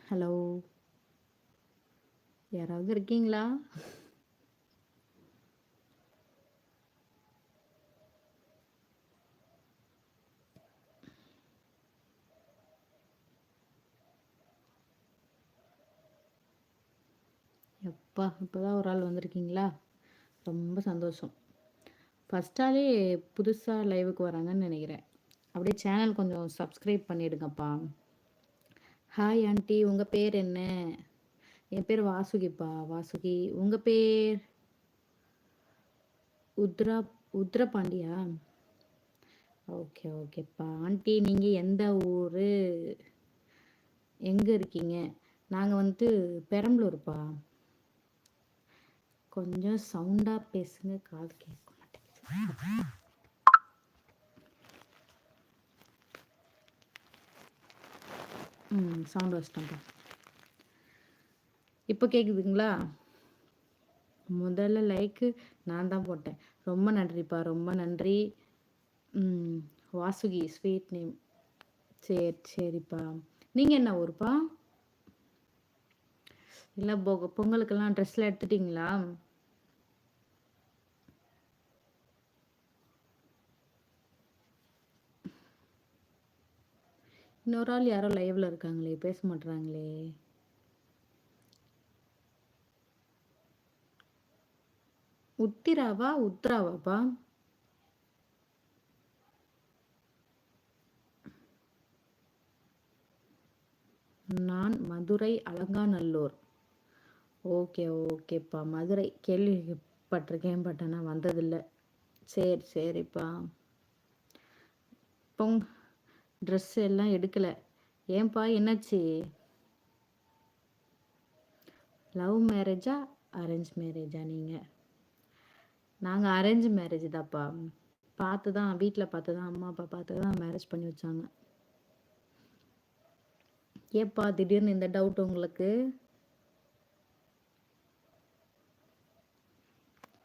Hello, யாராவது இருக்கீங்களா? எப்பா இப்போதான் ஒரு ஆள் வந்திருக்கீங்களா? ரொம்ப சந்தோஷம். ஃபர்ஸ்ட் ஆளே புதுசாக லைவுக்கு வராங்கன்னு நினைக்கிறேன். அப்படியே சேனல் கொஞ்சம் சப்ஸ்கிரைப் பண்ணிடுங்கப்பா. ஹாய் ஆண்டி, உங்கள் பேர் என்ன? என் பேர் வாசுகிப்பா. வாசுகி. உங்கள் பேர்? உத்ரா உத்ரபாண்டியா? ஓகே ஓகேப்பா. ஆண்டி, நீங்கள் எந்த ஊர்? எங்கே இருக்கீங்க? நாங்கள் வந்துட்டு பெரம்பலூர்ப்பா. கொஞ்சம் சவுண்டாக பேசுங்க, காது கேட்க மாட்டேங்குது. சவுண்ட் வச்சிட்டேன்ப்பா. இப்போ கேட்குதுங்களா? முதல்ல லைக்கு நான் தான் போட்டேன். ரொம்ப நன்றிப்பா, ரொம்ப நன்றி. Vasuki sweet name. சரி சரிப்பா. நீங்கள் என்ன ஊருப்பா? இல்லை பொங்கலுக்கெல்லாம் ட்ரெஸ்லாம் எடுத்துட்டிங்களா? இன்னொரு ஆள் யாரோ லைவ்ல இருக்காங்களே, பேச மாட்றாங்களே. உத்திராவா உத்ராவாப்பா? நான் மதுரை அலங்காநல்லூர். ஓகே ஓகேப்பா. மதுரை கேள்விப்பட்டிருக்கேன், பட் ஆனால் வந்ததில்லை. சரி சரிப்பா. பொங் ட்ரெஸ் எல்லாம் எடுக்கலை. ஏன்பா, என்னாச்சு? லவ் மேரேஜா அரேஞ்ச் மேரேஜா நீங்கள்? நாங்கள் அரேஞ்ச் மேரேஜ் தான்ப்பா. பார்த்து தான், வீட்டில் பார்த்து தான், அம்மா அப்பா பார்த்து தான் மேரேஜ் பண்ணி வச்சாங்க. ஏப்பா திடீர்னு இந்த டவுட் உங்களுக்கு?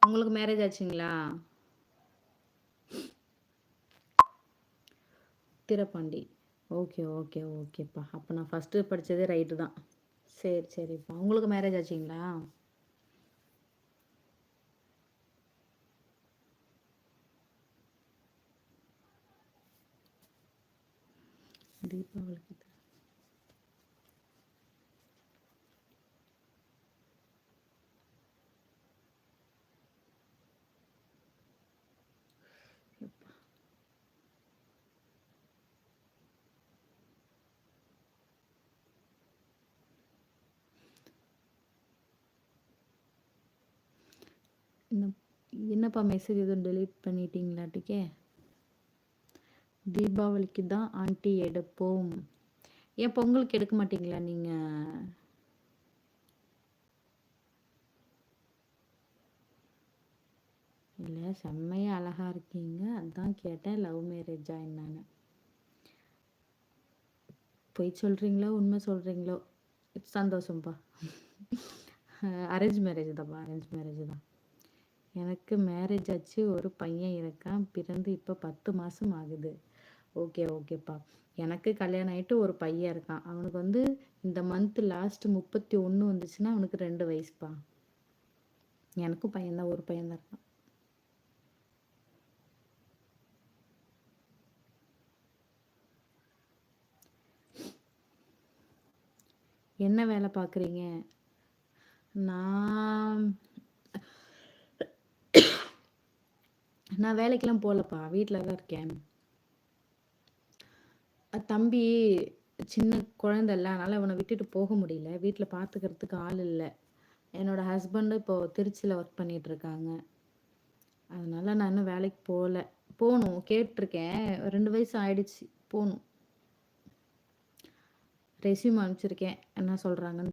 உங்களுக்கு மேரேஜ் ஆச்சுங்களா? திரப்பாண்டி. ஓகே ஓகே ஓகேப்பா. அப்போ நான் ஃபஸ்ட்டு படித்ததே ரைட்டு தான். சரி சரிப்பா. உங்களுக்கு மேரேஜ் ஆச்சுங்களா? தீபாவளிக்கு என்னப்பா மெசேஜ் எதுவும் டெலீட் பண்ணிட்டீங்களாட்டிக்கே? தீபாவளிக்கு தான் ஆண்டி எடுப்போம். ஏன் பொங்கலுக்கு எடுக்க மாட்டீங்களா நீங்கள்? இல்லை, செம்மையாக அழகாக இருக்கீங்க, அதான் கேட்டேன் லவ் மேரேஜா என்னன்னு. பொய் சொல்கிறீங்களோ உண்மை சொல்கிறீங்களோ, சந்தோஷம்ப்பா. அரேஞ்ச் மேரேஜ் தான்ப்பா, அரேஞ்ச் மேரேஜ் தான். எனக்கு மேரேஜ் ஆச்சு, ஒரு பையன் இருக்கான், பிறந்து இப்போ 10 மாதம் ஆகுது. ஓகே ஓகேப்பா. எனக்கு கல்யாணம் ஆகிட்டு ஒரு பையன் இருக்கான். அவனுக்கு வந்து இந்த மந்த் லாஸ்ட் 31 வந்துச்சுன்னா அவனுக்கு 2 வயசுப்பா. எனக்கும் பையன்தான், ஒரு பையன்தான் இருக்கான். என்ன வேலை பார்க்குறீங்க? நான் வேலைக்கெல்லாம் போகலப்பா, வீட்டில் தான் இருக்கேன். தம்பி சின்ன குழந்தைல்ல, அதனால் அவனை விட்டுட்டு போக முடியல. வீட்டில் பார்த்துக்கிறதுக்கு ஆள் இல்லை. என்னோடய ஹஸ்பண்டும் இப்போது திருச்சியில் ஒர்க் பண்ணிகிட்ருக்காங்க. அதனால் நான் இன்னும் வேலைக்கு போகல. போகணும், கேட்டிருக்கேன். 2 வயசு ஆயிடுச்சு, போகணும். ரெஸ்யூம் அனுப்பிச்சிருக்கேன், என்ன சொல்கிறாங்கன்னு